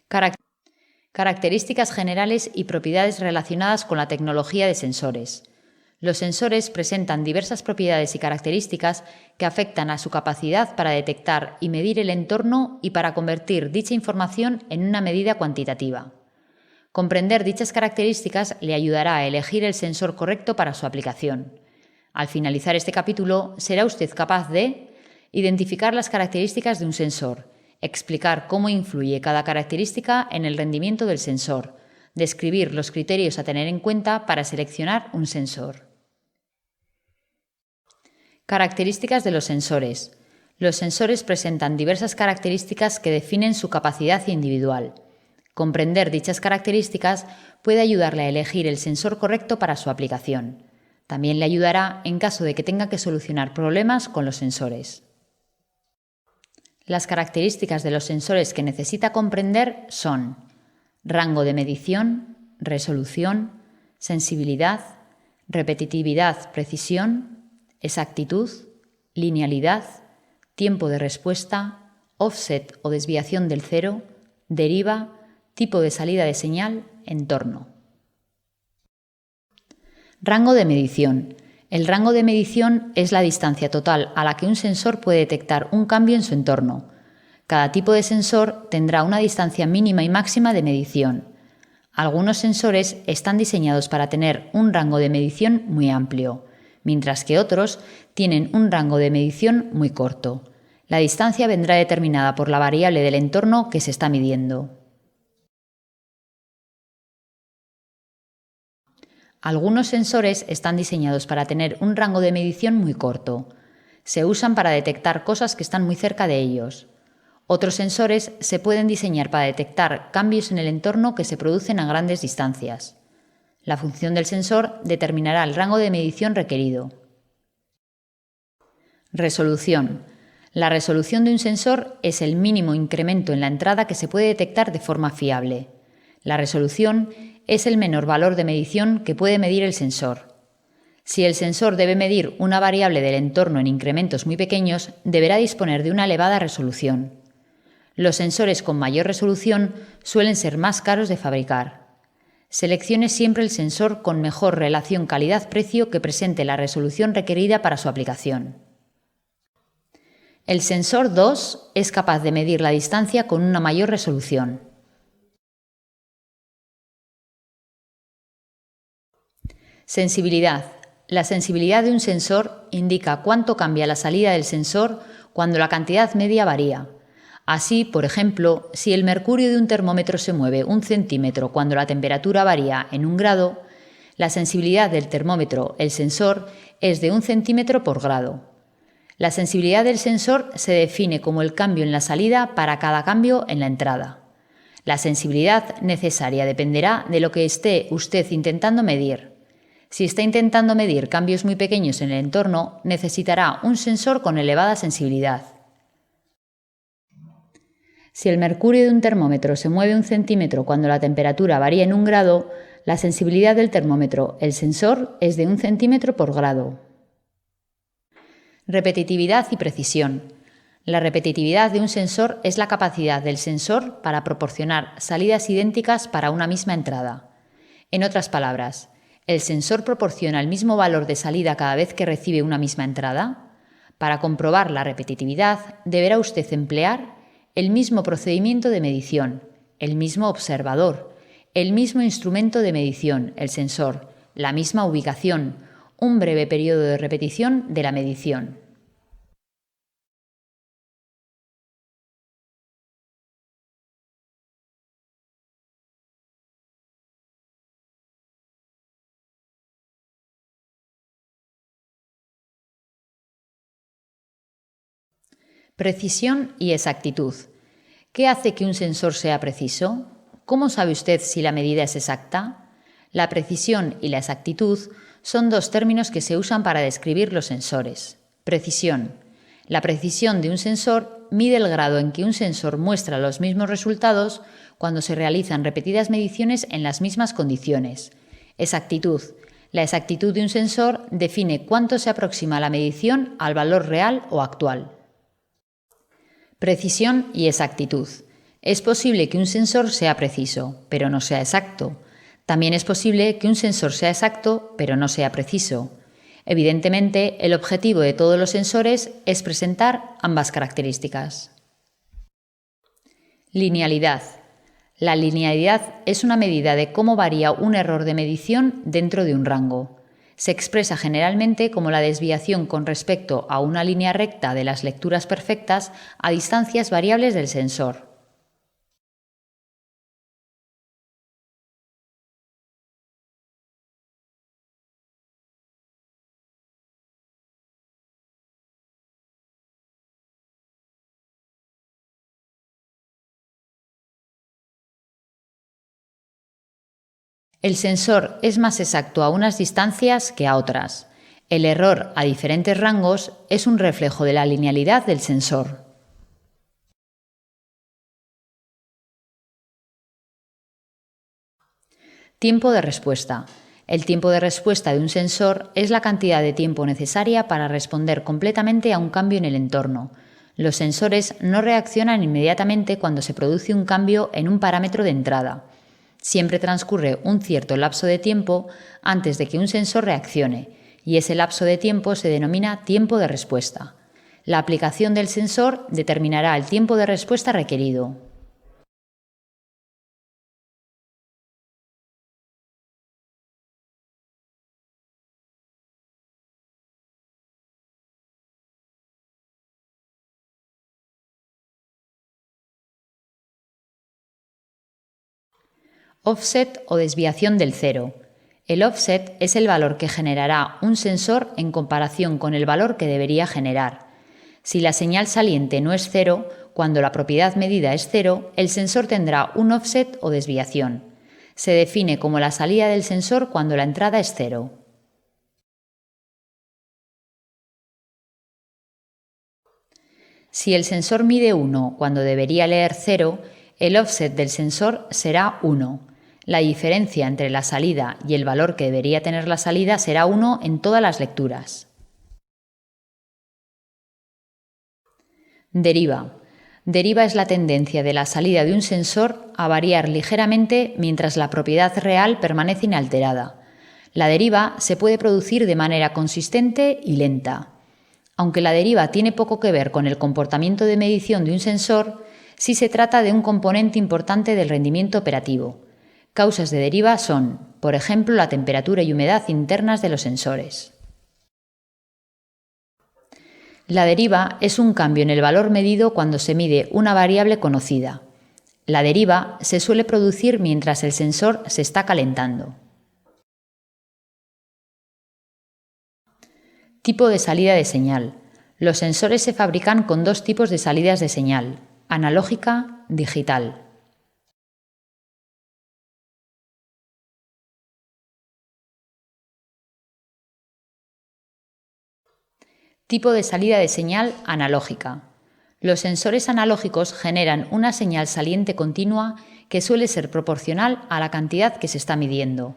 Carac- Características generales y propiedades relacionadas con la tecnología de sensores. Los sensores presentan diversas propiedades y características que afectan a su capacidad para detectar y medir el entorno y para convertir dicha información en una medida cuantitativa. Comprender dichas características le ayudará a elegir el sensor correcto para su aplicación. Al finalizar este capítulo, será usted capaz de identificar las características de un sensor, explicar cómo influye cada característica en el rendimiento del sensor, describir los criterios a tener en cuenta para seleccionar un sensor. Características de los sensores. Los sensores presentan diversas características que definen su capacidad individual. Comprender dichas características puede ayudarle a elegir el sensor correcto para su aplicación. También le ayudará en caso de que tenga que solucionar problemas con los sensores. Las características de los sensores que necesita comprender son rango de medición, resolución, sensibilidad, repetitividad, precisión, exactitud, linealidad, tiempo de respuesta, offset o desviación del cero, deriva, tipo de salida de señal, entorno. Rango de medición. El rango de medición es la distancia total a la que un sensor puede detectar un cambio en su entorno. Cada tipo de sensor tendrá una distancia mínima y máxima de medición. Algunos sensores están diseñados para tener un rango de medición muy amplio, mientras que otros tienen un rango de medición muy corto. La distancia vendrá determinada por la variable del entorno que se está midiendo. Algunos sensores están diseñados para tener un rango de medición muy corto. Se usan para detectar cosas que están muy cerca de ellos. Otros sensores se pueden diseñar para detectar cambios en el entorno que se producen a grandes distancias. La función del sensor determinará el rango de medición requerido. Resolución. La resolución de un sensor es el mínimo incremento en la entrada que se puede detectar de forma fiable. La resolución es el menor valor de medición que puede medir el sensor. Si el sensor debe medir una variable del entorno en incrementos muy pequeños, deberá disponer de una elevada resolución. Los sensores con mayor resolución suelen ser más caros de fabricar. Seleccione siempre el sensor con mejor relación calidad-precio que presente la resolución requerida para su aplicación. El sensor 2 es capaz de medir la distancia con una mayor resolución. Sensibilidad. La sensibilidad de un sensor indica cuánto cambia la salida del sensor cuando la cantidad media varía. Así, por ejemplo, si el mercurio de un termómetro se mueve 1 centímetro cuando la temperatura varía en 1 grado, la sensibilidad del termómetro, el sensor, es de 1 centímetro por grado. La sensibilidad del sensor se define como el cambio en la salida para cada cambio en la entrada. La sensibilidad necesaria dependerá de lo que esté usted intentando medir. Si está intentando medir cambios muy pequeños en el entorno, necesitará un sensor con elevada sensibilidad. Si el mercurio de un termómetro se mueve 1 centímetro cuando la temperatura varía en 1 grado, la sensibilidad del termómetro, el sensor, es de 1 centímetro por grado. Repetitividad y precisión. La repetitividad de un sensor es la capacidad del sensor para proporcionar salidas idénticas para una misma entrada. En otras palabras, ¿el sensor proporciona el mismo valor de salida cada vez que recibe una misma entrada? Para comprobar la repetitividad, deberá usted emplear el mismo procedimiento de medición, el mismo observador, el mismo instrumento de medición, el sensor, la misma ubicación, un breve periodo de repetición de la medición. Precisión y exactitud. ¿Qué hace que un sensor sea preciso? ¿Cómo sabe usted si la medida es exacta? La precisión y la exactitud son dos términos que se usan para describir los sensores. Precisión. La precisión de un sensor mide el grado en que un sensor muestra los mismos resultados cuando se realizan repetidas mediciones en las mismas condiciones. Exactitud. La exactitud de un sensor define cuánto se aproxima la medición al valor real o actual. Precisión y exactitud. Es posible que un sensor sea preciso, pero no sea exacto. También es posible que un sensor sea exacto, pero no sea preciso. Evidentemente, el objetivo de todos los sensores es presentar ambas características. Linealidad. La linealidad es una medida de cómo varía un error de medición dentro de un rango. Se expresa generalmente como la desviación con respecto a una línea recta de las lecturas perfectas a distancias variables del sensor. El sensor es más exacto a unas distancias que a otras. El error a diferentes rangos es un reflejo de la linealidad del sensor. Tiempo de respuesta. El tiempo de respuesta de un sensor es la cantidad de tiempo necesaria para responder completamente a un cambio en el entorno. Los sensores no reaccionan inmediatamente cuando se produce un cambio en un parámetro de entrada. Siempre transcurre un cierto lapso de tiempo antes de que un sensor reaccione, y ese lapso de tiempo se denomina tiempo de respuesta. La aplicación del sensor determinará el tiempo de respuesta requerido. Offset o desviación del cero. El offset es el valor que generará un sensor en comparación con el valor que debería generar. Si la señal saliente no es cero, cuando la propiedad medida es cero, el sensor tendrá un offset o desviación. Se define como la salida del sensor cuando la entrada es cero. Si el sensor mide 1 cuando debería leer 0, el offset del sensor será 1. La diferencia entre la salida y el valor que debería tener la salida será 1 en todas las lecturas. Deriva. Deriva es la tendencia de la salida de un sensor a variar ligeramente mientras la propiedad real permanece inalterada. La deriva se puede producir de manera consistente y lenta. Aunque la deriva tiene poco que ver con el comportamiento de medición de un sensor, sí se trata de un componente importante del rendimiento operativo. Causas de deriva son, por ejemplo, la temperatura y humedad internas de los sensores. La deriva es un cambio en el valor medido cuando se mide una variable conocida. La deriva se suele producir mientras el sensor se está calentando. Tipo de salida de señal. Los sensores se fabrican con dos tipos de salidas de señal: analógica, digital. Tipo de salida de señal analógica. Los sensores analógicos generan una señal saliente continua que suele ser proporcional a la cantidad que se está midiendo.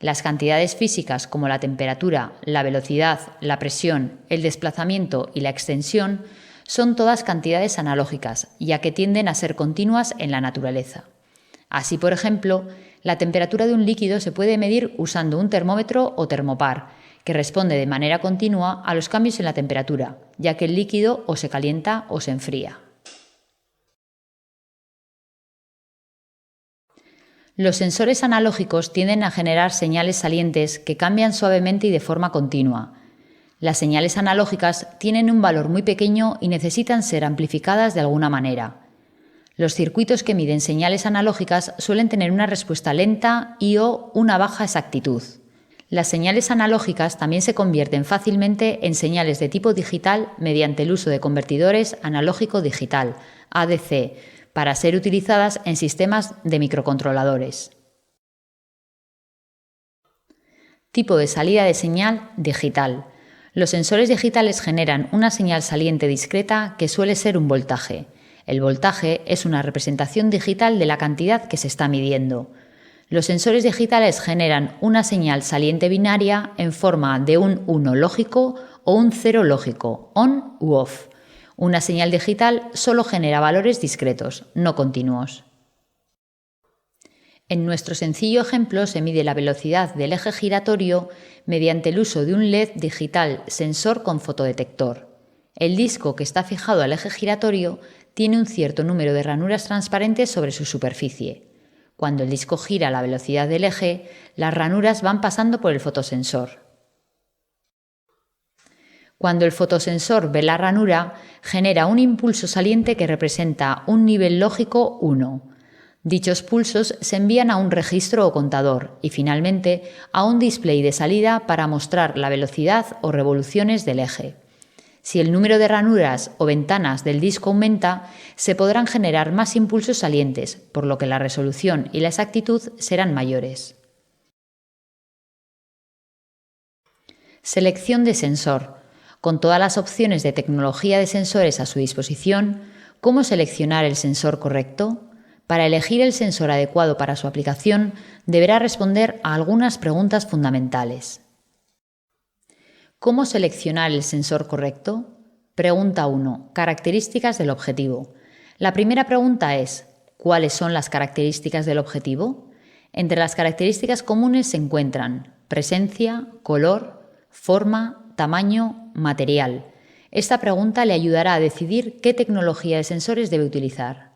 Las cantidades físicas como la temperatura, la velocidad, la presión, el desplazamiento y la extensión son todas cantidades analógicas, ya que tienden a ser continuas en la naturaleza. Así, por ejemplo, la temperatura de un líquido se puede medir usando un termómetro o termopar, que responde de manera continua a los cambios en la temperatura, ya que el líquido o se calienta o se enfría. Los sensores analógicos tienden a generar señales salientes que cambian suavemente y de forma continua. Las señales analógicas tienen un valor muy pequeño y necesitan ser amplificadas de alguna manera. Los circuitos que miden señales analógicas suelen tener una respuesta lenta y/o una baja exactitud. Las señales analógicas también se convierten fácilmente en señales de tipo digital mediante el uso de convertidores analógico-digital, ADC, para ser utilizadas en sistemas de microcontroladores. Tipo de salida de señal digital. Los sensores digitales generan una señal saliente discreta que suele ser un voltaje. El voltaje es una representación digital de la cantidad que se está midiendo. Los sensores digitales generan una señal saliente binaria en forma de un 1 lógico o un 0 lógico, on u off. Una señal digital solo genera valores discretos, no continuos. En nuestro sencillo ejemplo se mide la velocidad del eje giratorio mediante el uso de un LED digital sensor con fotodetector. El disco que está fijado al eje giratorio tiene un cierto número de ranuras transparentes sobre su superficie. Cuando el disco gira a la velocidad del eje, las ranuras van pasando por el fotosensor. Cuando el fotosensor ve la ranura, genera un impulso saliente que representa un nivel lógico 1. Dichos pulsos se envían a un registro o contador y finalmente a un display de salida para mostrar la velocidad o revoluciones del eje. Si el número de ranuras o ventanas del disco aumenta, se podrán generar más impulsos salientes, por lo que la resolución y la exactitud serán mayores. Selección de sensor. Con todas las opciones de tecnología de sensores a su disposición, ¿cómo seleccionar el sensor correcto? Para elegir el sensor adecuado para su aplicación, deberá responder a algunas preguntas fundamentales. ¿Cómo seleccionar el sensor correcto? Pregunta 1. Características del objetivo. La primera pregunta es: ¿cuáles son las características del objetivo? Entre las características comunes se encuentran presencia, color, forma, tamaño, material. Esta pregunta le ayudará a decidir qué tecnología de sensores debe utilizar.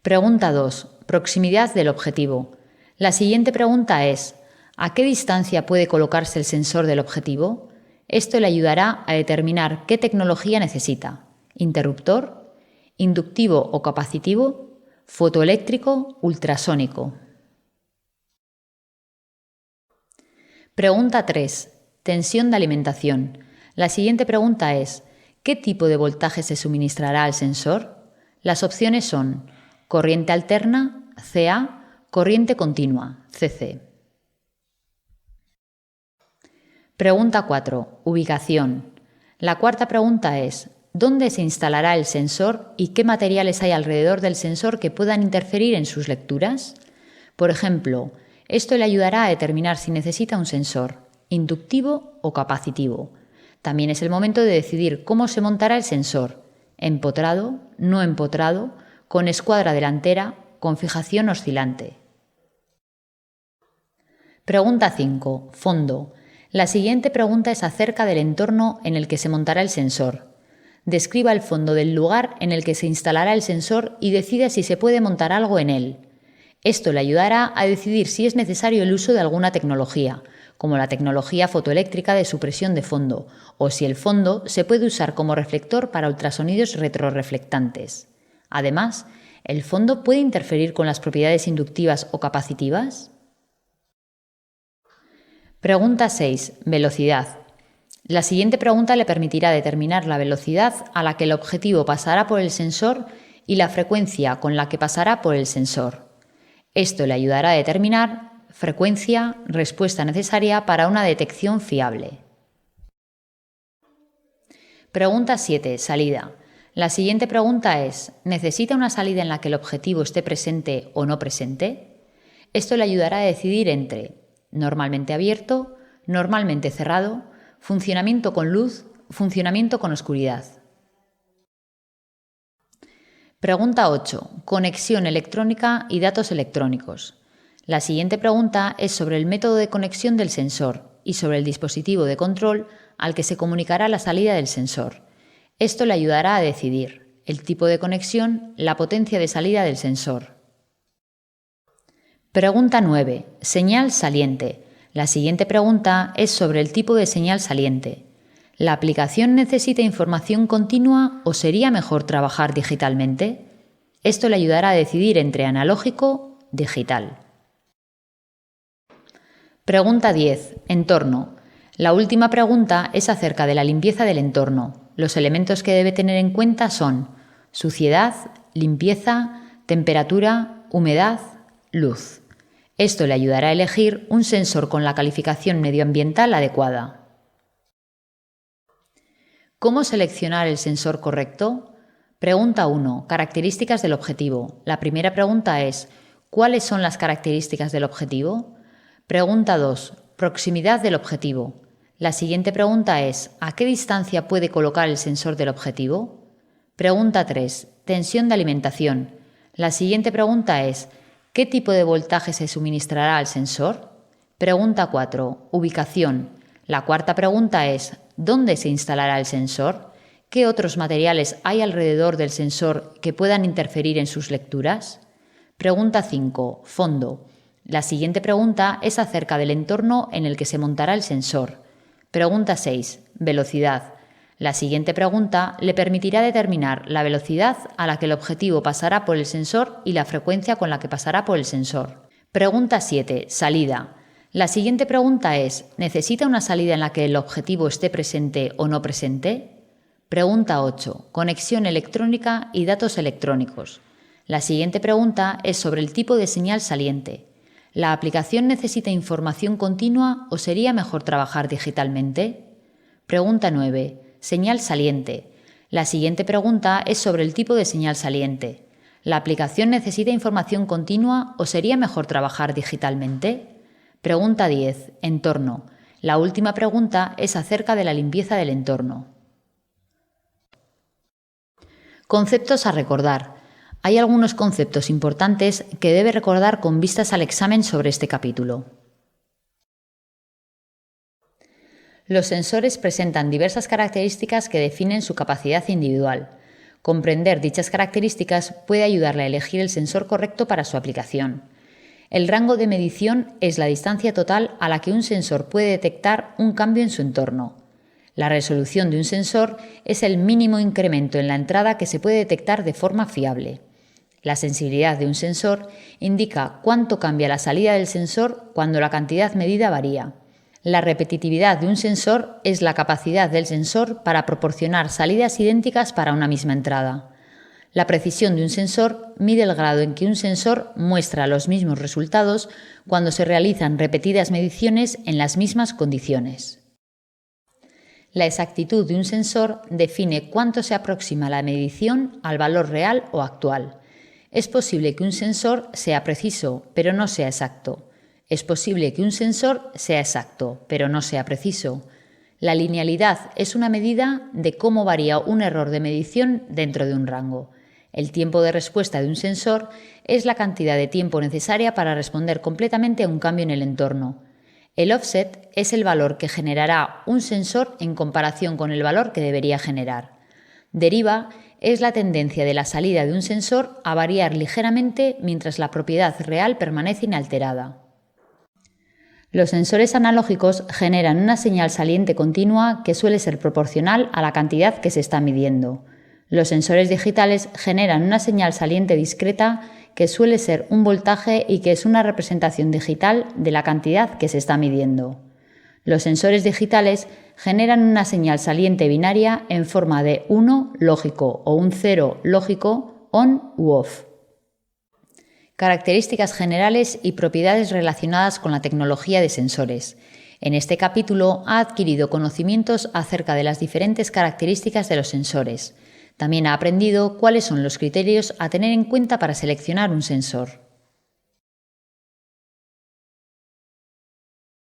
Pregunta 2. Proximidad del objetivo. La siguiente pregunta es: ¿a qué distancia puede colocarse el sensor del objetivo? Esto le ayudará a determinar qué tecnología necesita: interruptor, inductivo o capacitivo, fotoeléctrico, ultrasónico. Pregunta 3. Tensión de alimentación. La siguiente pregunta es: ¿qué tipo de voltaje se suministrará al sensor? Las opciones son corriente alterna, CA, corriente continua, CC. Pregunta 4. Ubicación. La cuarta pregunta es: ¿dónde se instalará el sensor y qué materiales hay alrededor del sensor que puedan interferir en sus lecturas? Por ejemplo, esto le ayudará a determinar si necesita un sensor inductivo o capacitivo. También es el momento de decidir cómo se montará el sensor: empotrado, no empotrado, con escuadra delantera, con fijación oscilante. Pregunta 5. Fondo. La siguiente pregunta es acerca del entorno en el que se montará el sensor. Describa el fondo del lugar en el que se instalará el sensor y decida si se puede montar algo en él. Esto le ayudará a decidir si es necesario el uso de alguna tecnología, como la tecnología fotoeléctrica de supresión de fondo, o si el fondo se puede usar como reflector para ultrasonidos retrorreflectantes. Además, ¿el fondo puede interferir con las propiedades inductivas o capacitivas? Pregunta 6. Velocidad. La siguiente pregunta le permitirá determinar la velocidad a la que el objetivo pasará por el sensor y la frecuencia con la que pasará por el sensor. Esto le ayudará a determinar frecuencia, respuesta necesaria para una detección fiable. Pregunta 7. Salida. La siguiente pregunta es: ¿necesita una salida en la que el objetivo esté presente o no presente? Esto le ayudará a decidir entre normalmente abierto, normalmente cerrado, funcionamiento con luz, funcionamiento con oscuridad. Pregunta 8. Conexión electrónica y datos electrónicos. La siguiente pregunta es sobre el método de conexión del sensor y sobre el dispositivo de control al que se comunicará la salida del sensor. Esto le ayudará a decidir el tipo de conexión, la potencia de salida del sensor. Pregunta 9. Señal saliente. La siguiente pregunta es sobre el tipo de señal saliente. ¿La aplicación necesita información continua o sería mejor trabajar digitalmente? Esto le ayudará a decidir entre analógico, digital. Pregunta 10. Entorno. La última pregunta es acerca de la limpieza del entorno. Los elementos que debe tener en cuenta son suciedad, limpieza, temperatura, humedad, luz. Esto le ayudará a elegir un sensor con la calificación medioambiental adecuada. ¿Cómo seleccionar el sensor correcto? Pregunta 1. Características del objetivo. La primera pregunta es: ¿cuáles son las características del objetivo? Pregunta 2. Proximidad del objetivo. La siguiente pregunta es: ¿a qué distancia puede colocar el sensor del objetivo? Pregunta 3. Tensión de alimentación. La siguiente pregunta es: ¿qué tipo de voltaje se suministrará al sensor? Pregunta 4. Ubicación. La cuarta pregunta es: ¿dónde se instalará el sensor? ¿Qué otros materiales hay alrededor del sensor que puedan interferir en sus lecturas? Pregunta 5. Fondo. La siguiente pregunta es acerca del entorno en el que se montará el sensor. Pregunta 6. Velocidad. La siguiente pregunta le permitirá determinar la velocidad a la que el objetivo pasará por el sensor y la frecuencia con la que pasará por el sensor. Pregunta 7. Salida. La siguiente pregunta es: ¿necesita una salida en la que el objetivo esté presente o no presente? Pregunta 8. Conexión electrónica y datos electrónicos. La siguiente pregunta es sobre el tipo de señal saliente. ¿La aplicación necesita información continua o sería mejor trabajar digitalmente? Pregunta 9. Señal saliente. La siguiente pregunta es sobre el tipo de señal saliente. ¿La aplicación necesita información continua o sería mejor trabajar digitalmente? Pregunta 10. Entorno. La última pregunta es acerca de la limpieza del entorno. Conceptos a recordar. Hay algunos conceptos importantes que debe recordar con vistas al examen sobre este capítulo. Los sensores presentan diversas características que definen su capacidad individual. Comprender dichas características puede ayudarle a elegir el sensor correcto para su aplicación. El rango de medición es la distancia total a la que un sensor puede detectar un cambio en su entorno. La resolución de un sensor es el mínimo incremento en la entrada que se puede detectar de forma fiable. La sensibilidad de un sensor indica cuánto cambia la salida del sensor cuando la cantidad medida varía. La repetitividad de un sensor es la capacidad del sensor para proporcionar salidas idénticas para una misma entrada. La precisión de un sensor mide el grado en que un sensor muestra los mismos resultados cuando se realizan repetidas mediciones en las mismas condiciones. La exactitud de un sensor define cuánto se aproxima la medición al valor real o actual. Es posible que un sensor sea preciso, pero no sea exacto. Es posible que un sensor sea exacto, pero no sea preciso. La linealidad es una medida de cómo varía un error de medición dentro de un rango. El tiempo de respuesta de un sensor es la cantidad de tiempo necesaria para responder completamente a un cambio en el entorno. El offset es el valor que generará un sensor en comparación con el valor que debería generar. Deriva es la tendencia de la salida de un sensor a variar ligeramente mientras la propiedad real permanece inalterada. Los sensores analógicos generan una señal saliente continua que suele ser proporcional a la cantidad que se está midiendo. Los sensores digitales generan una señal saliente discreta que suele ser un voltaje y que es una representación digital de la cantidad que se está midiendo. Los sensores digitales generan una señal saliente binaria en forma de 1 lógico o un 0 lógico, on u off. Características generales y propiedades relacionadas con la tecnología de sensores. En este capítulo ha adquirido conocimientos acerca de las diferentes características de los sensores. También ha aprendido cuáles son los criterios a tener en cuenta para seleccionar un sensor.